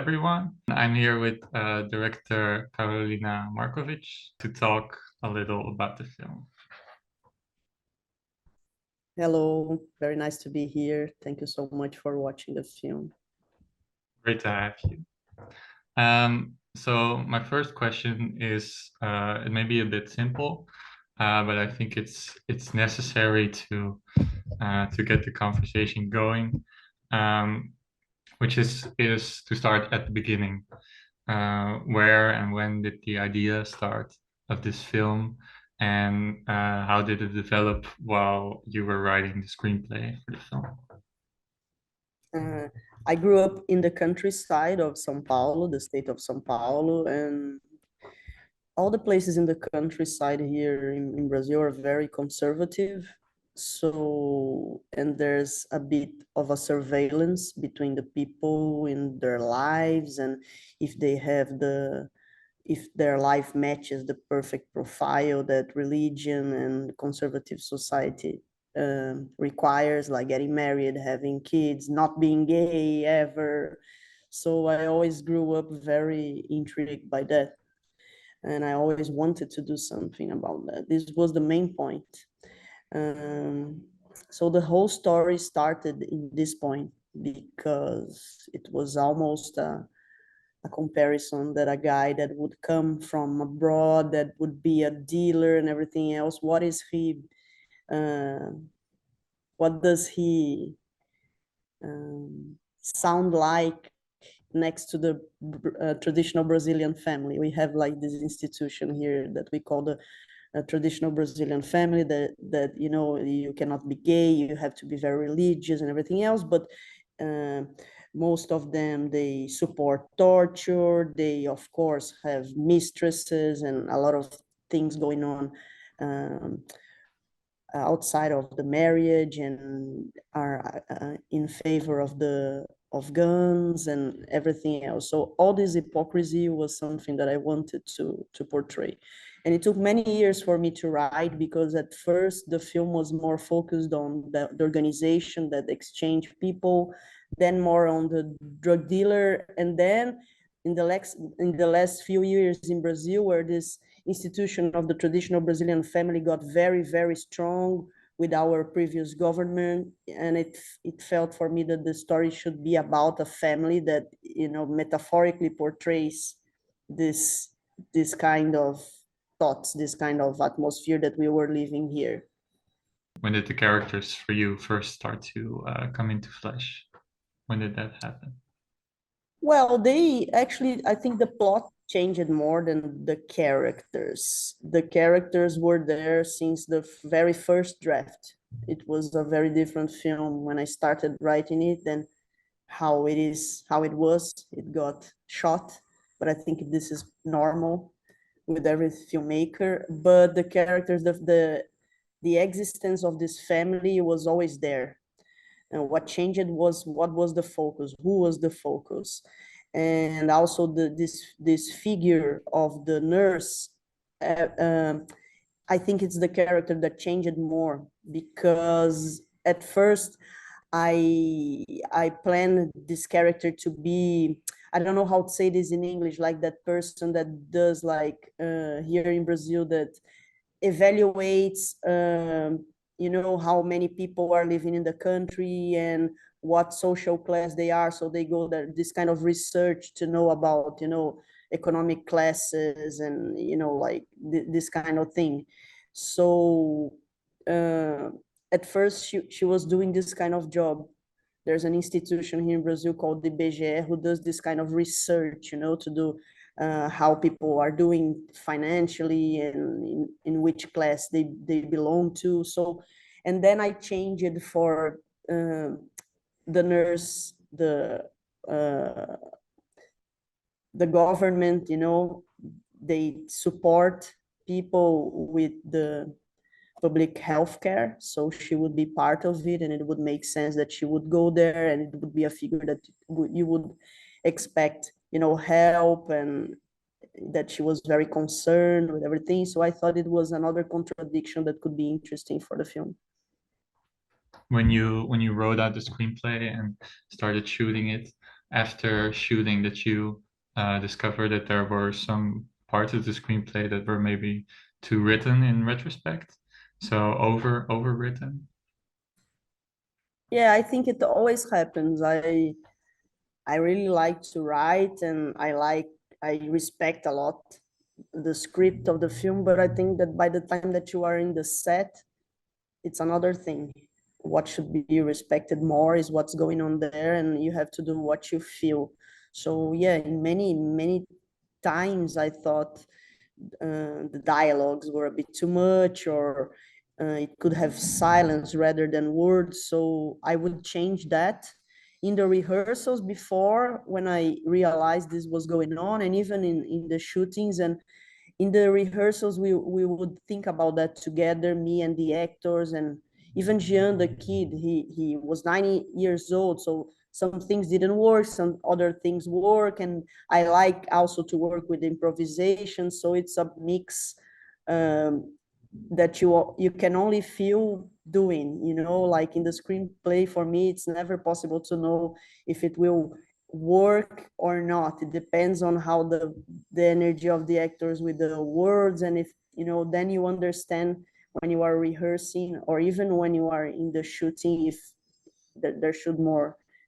everyone. I'm here with director Markowicz to talk a little about the film. Hello, very nice to be here. Thank you so much for watching the film. Great to have you. So my first question is, it may be a bit simple, but I think it's necessary to get the conversation going, which is to start at the beginning. Where and when did the idea start of this film, and how did it develop while you were writing the screenplay for the film? I grew up in the countryside of São Paulo, the state of São Paulo, and all the places in the countryside here in Brazil are very conservative. So, and there's a bit of a surveillance between the people in their lives, and if they have if their life matches the perfect profile that religion and conservative society requires, like getting married, having kids, not being gay ever. So I always grew up very intrigued by that. And I always wanted to do something about that. This was the main point. So the whole story started in this point because it was almost a comparison that a guy that would come from abroad, that would be a dealer and everything else, what is he, what does he sound like next to the traditional Brazilian family? We have like this institution here that we call the traditional Brazilian family, that you know, you cannot be gay, you have to be very religious and everything else, but most of them, they support torture. They, of course, have mistresses and a lot of things going on outside of the marriage, and are in favor of guns and everything else. So all this hypocrisy was something that I wanted to portray. And it took many years for me to write, because at first the film was more focused on the organization that exchanged people, then more on the drug dealer, and then in the last few years in Brazil, where this institution of the traditional Brazilian family got very, very strong with our previous government, and it felt for me that the story should be about a family that, you know, metaphorically portrays this kind of thoughts, this kind of atmosphere that we were living here. When did the characters for you first start to come into flesh? When did that happen? Well, they actually, I think the plot changed more than the characters. The characters were there since the very first draft. It was a very different film when I started writing it than how it was. It got shot, but I think this is normal with every filmmaker. But the characters, the existence of this family was always there. And what changed was what was the focus, who was the focus, and also this figure of the nurse. I think it's the character that changed more, because at first I planned this character to be, I don't know how to say this in English, like that person that does, like here in Brazil, that evaluates you know, how many people are living in the country and what social class they are. So they go there, this kind of research to know about, you know, economic classes and, you know, like this kind of thing. So at first she was doing this kind of job. There's an institution here in Brazil called the IBGE who does this kind of research, you know, to do how people are doing financially and in which class they belong to. So, and then I changed it for the nurse, the government, you know, they support people with the public health care. So she would be part of it, and it would make sense that she would go there, and it would be a figure that you would expect, you know, help, and that she was very concerned with everything. So I thought it was another contradiction that could be interesting for the film. When you wrote out the screenplay and started shooting it, after shooting that you discovered that there were some parts of the screenplay that were maybe too written in retrospect, so overwritten? Yeah, I think it always happens. I really like to write, and I respect a lot the script of the film, but I think that by the time that you are in the set, it's another thing. What should be respected more is what's going on there, and you have to do what you feel. So yeah, in many times I thought the dialogues were a bit too much, or it could have silence rather than words. So I would change that in the rehearsals before, when I realized this was going on, and even in the shootings and in the rehearsals, we would think about that together, me and the actors. And even Jean, the kid, he was 90 years old, so some things didn't work, some other things work. And I like also to work with improvisation, so it's a mix, um, that you can only feel doing, like in the screenplay. For me, it's never possible to know if it will work or not. It depends on how the energy of the actors with the words. And if then you understand when you are rehearsing, or even when you are in the shooting, if there should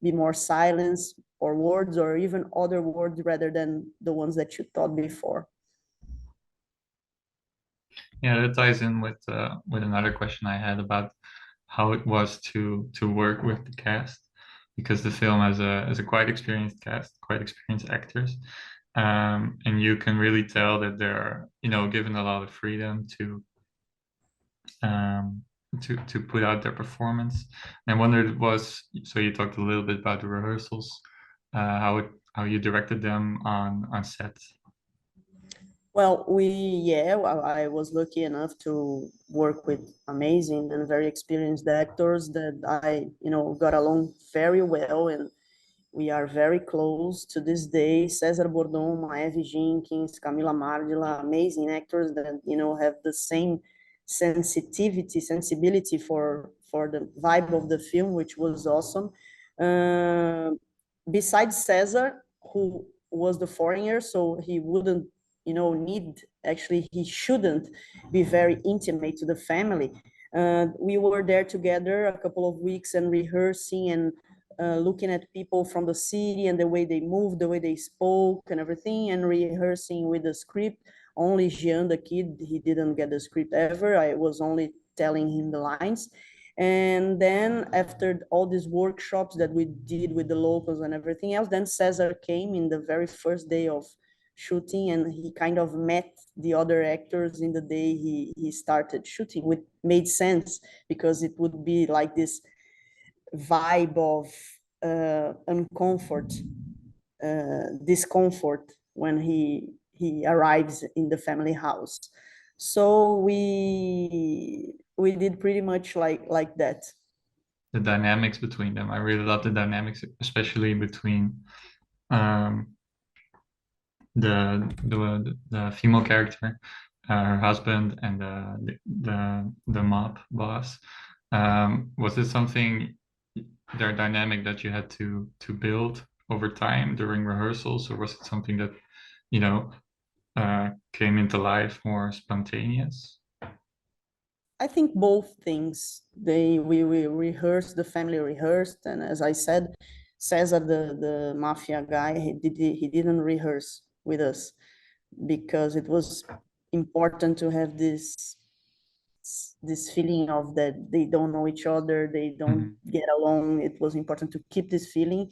be more silence or words, or even other words rather than the ones that you thought before. Yeah, that ties in with another question I had about how it was to work with the cast, because the film has a quite experienced cast, quite experienced actors, and you can really tell that they're given a lot of freedom um, to put out their performance. And I wondered, was so you talked a little bit about the rehearsals, how you directed them on set. Well, I was lucky enough to work with amazing and very experienced actors that got along very well, and we are very close to this day. César Bordon, Maeve Jenkins, Camila Mardila, amazing actors that, have the same sensibility for the vibe of the film, which was awesome. Uh, Besides César, who was the foreigner, so he wouldn't, actually, he shouldn't be very intimate to the family. We were there together a couple of weeks and rehearsing, and looking at people from the city and the way they moved, the way they spoke and everything, and rehearsing with the script. Only Jean, the kid, he didn't get the script ever. I was only telling him the lines. And then after all these workshops that we did with the locals and everything else, then Cesar came in the very first day of shooting, and he kind of met the other actors in the day he started shooting, which made sense because it would be like this vibe of uncomfort, discomfort when he arrives in the family house. So we did pretty much like that. The dynamics between them, I really love the dynamics, especially between um, the female character, her husband, and the mob boss. Was it something, their dynamic, that you had to build over time during rehearsals, or was it something that you know came into life more spontaneous? I think both things. We rehearsed, the family rehearsed, and as I said, Cesar, the mafia guy, he didn't rehearse with us because it was important to have this feeling of that they don't know each other, they don't Mhm. get along. It was important to keep this feeling,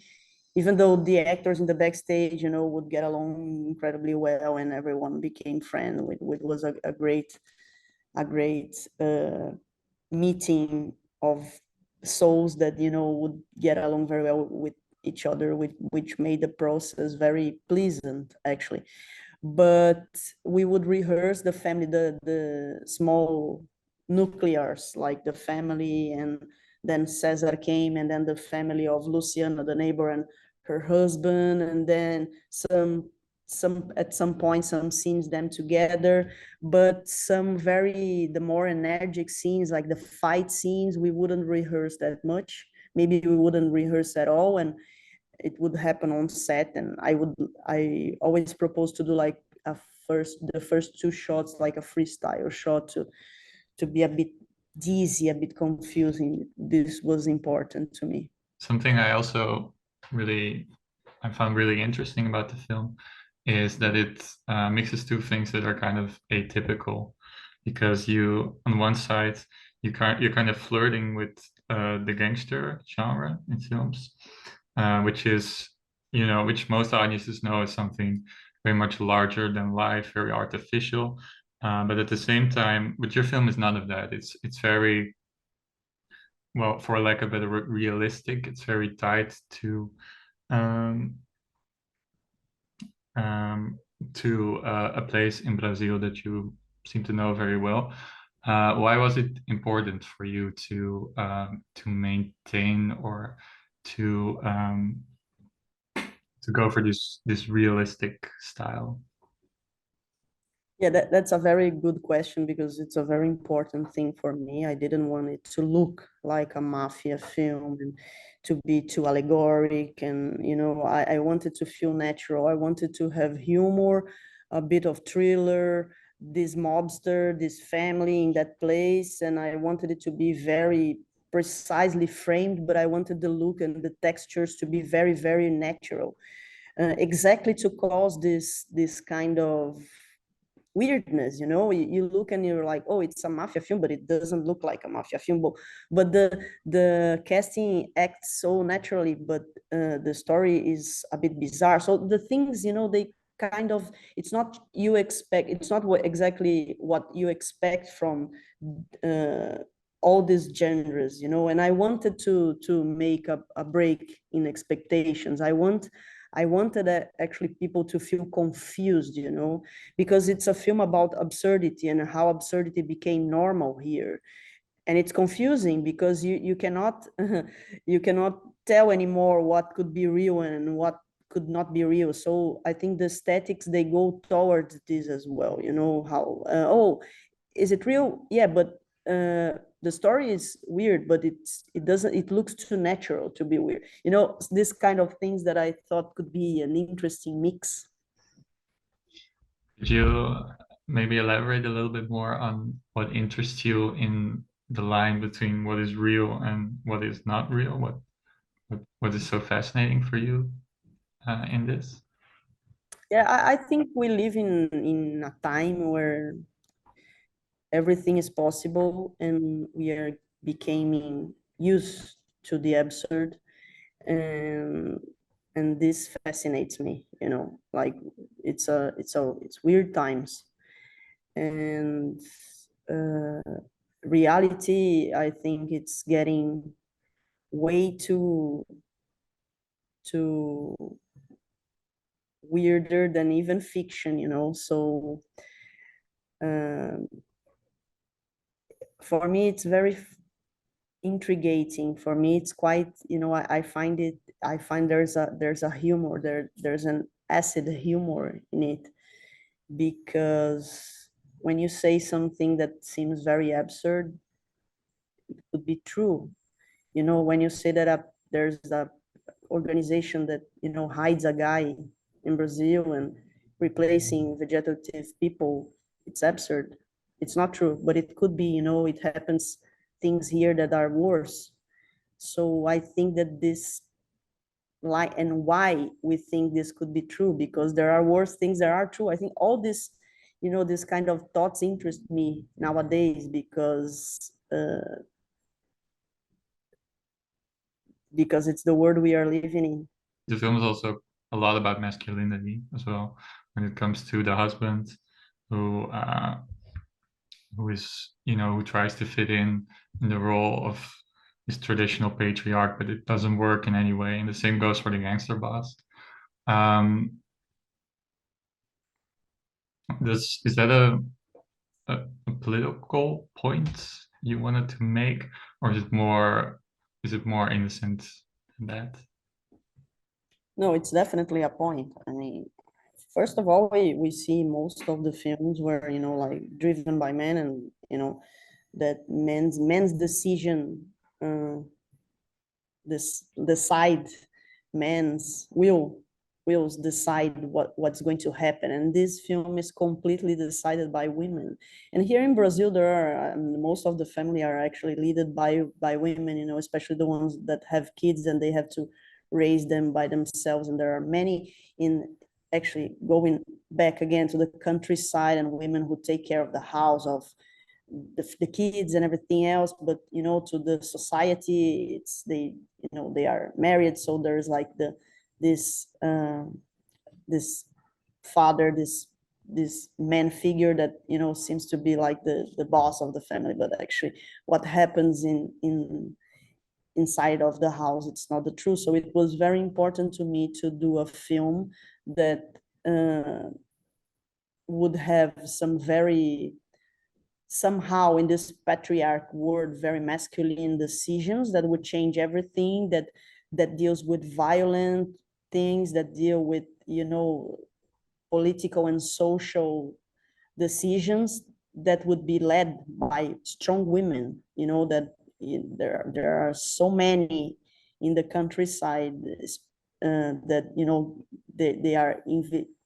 even though the actors in the backstage, would get along incredibly well, and everyone became friends. It was a great meeting of souls that would get along very well with each other, which made the process very pleasant, actually. But we would rehearse the family, the small nuclears, like the family, and then Cesar came, and then the family of Luciana, the neighbor, and her husband, and then some at some point some scenes them together. But the more energetic scenes, like the fight scenes, we wouldn't rehearse that much. Maybe we wouldn't rehearse at all. And it would happen on set, and I always propose to do like the first two shots like a freestyle shot to be a bit dizzy, a bit confusing. This was important to me. Something I found really interesting about the film is that it mixes two things that are kind of atypical, because you, on one side, you're kind of flirting with the gangster genre in films, which is, which most audiences know is something very much larger than life, very artificial. But at the same time, but your film is none of that. It's very, well, for lack of a better word, realistic. It's very tied um, um, to a place in Brazil that you seem to know very well. Why was it important for you to maintain or to um, to go for this realistic style? Yeah, that's a very good question because it's a very important thing for me. I didn't want it to look like a mafia film and to be too allegoric. And, I wanted to feel natural. I wanted to have humor, a bit of thriller, this mobster, this family in that place. And I wanted it to be very precisely framed, but I wanted the look and the textures to be very, very natural. Exactly to cause this kind of weirdness. You look and you're like, oh, it's a mafia film, but it doesn't look like a mafia film. But the casting acts so naturally, but the story is a bit bizarre. So the things, they kind of, it's not exactly what you expect from uh, all these genres. And I wanted to make a break in expectations. I wanted actually people to feel confused, because it's a film about absurdity and how absurdity became normal here. And it's confusing because you cannot you cannot tell anymore what could be real and what could not be real. So I think the aesthetics, they go towards this as well. How oh, is it real? Yeah, but the story is weird, but it looks too natural to be weird. This kind of things that I thought could be an interesting mix. Could you maybe elaborate a little bit more on what interests you in the line between what is real and what is not real? What is so fascinating for you in this? Yeah, I think we live in a time where everything is possible and we are becoming used to the absurd, and this fascinates me. Like it's weird times, and uh, reality, I think it's getting way too weirder than even fiction. So um, for me it's very intriguing. For me it's quite, I find there's a humor there's an acid humor in it, because when you say something that seems very absurd, it could be true. When you say that there's a organization that hides a guy in Brazil and replacing vegetative people, it's absurd. It's not true, but it could be. It happens things here that are worse. So I think that this, like, and why we think this could be true, because there are worse things that are true. I think all this, this kind of thoughts interest me nowadays, because it's the world we are living in. The film is also a lot about masculinity as well, when it comes to the husband who who is, who tries to fit in the role of this traditional patriarch, but it doesn't work in any way. And the same goes for the gangster boss. Um, is that a political point you wanted to make, or is it more innocent than that? No, it's definitely a point. I mean, first of all, we see most of the films where, like driven by men, and, that men's decision, this decide men's wills decide what's going to happen, and this film is completely decided by women. And here in Brazil, there are most of the family are actually led by women, you know, especially the ones that have kids and they have to raise them by themselves. And there are many in actually going back again to the countryside, and women who take care of the house, of the kids and everything else. But you know, to the society, it's they, you know, they are married, so there's like this this father, this man figure that, you know, seems to be like the boss of the family, but actually what happens in inside of the house, it's not the truth. So it was very important to me to do a film that would have some very, somehow in this patriarch world, very masculine decisions that would change everything, that deals with violent things, that deal with, you know, political and social decisions that would be led by strong women, you know, that there are so many in the countryside, that, you know, they are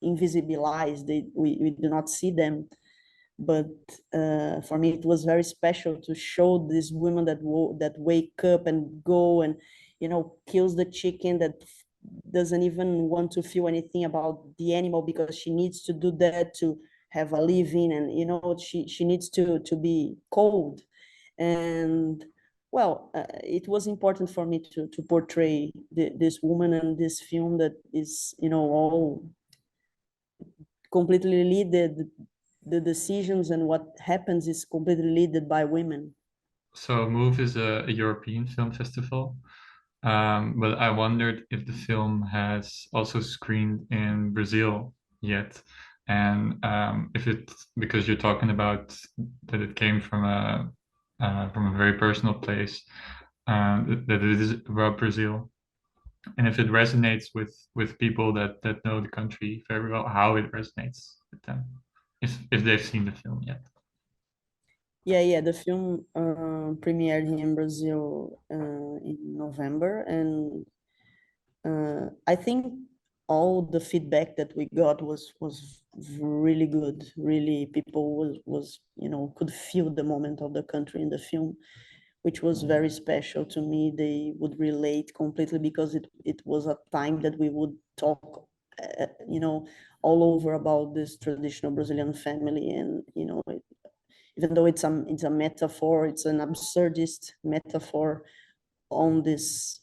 invisibilized, we do not see them. But for me, it was very special to show these women that wake up and go and, you know, kills the chicken, that doesn't even want to feel anything about the animal, because she needs to do that to have a living, and you know, she needs to be cold. And well, it was important for me to portray this woman in this film that is, you know, all completely led, the decisions and what happens is completely led by women. So Move is a European film festival, but I wondered if the film has also screened in Brazil yet, and if it, because you're talking about that it came from a very personal place, that it is about Brazil, and if it resonates with people that know the country very well, how it resonates with them, if they've seen the film yet. Yeah, the film premiered here in Brazil in November, and I think all the feedback that we got was really good. Really, people was, you know, could feel the moment of the country in the film, which was very special to me. They would relate completely, because it was a time that we would talk, you know, all over about this traditional Brazilian family. And you know, even though it's a metaphor, it's an absurdist metaphor on this,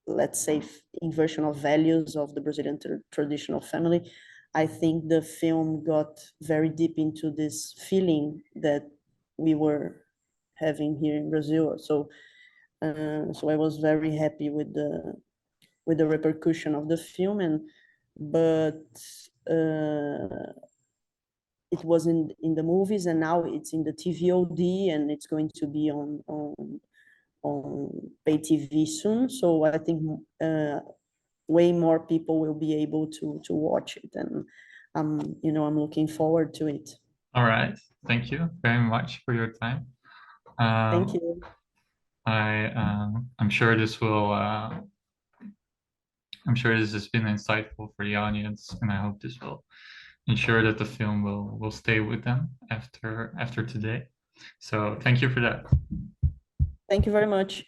let's say, inversion of values of the Brazilian traditional family. I think the film got very deep into this feeling that we were having here in Brazil. So I was very happy with the repercussion of the film. And but it was in the movies, and now it's in the TVOD, and it's going to be on pay TV soon. So I think way more people will be able to watch it, and you know, I'm looking forward to it. All right, thank you very much for your time. Thank Um, you. I'm sure this will. I'm sure this has been insightful for the audience, and I hope this will ensure that the film will stay with them after today. So thank you for that. Thank you very much.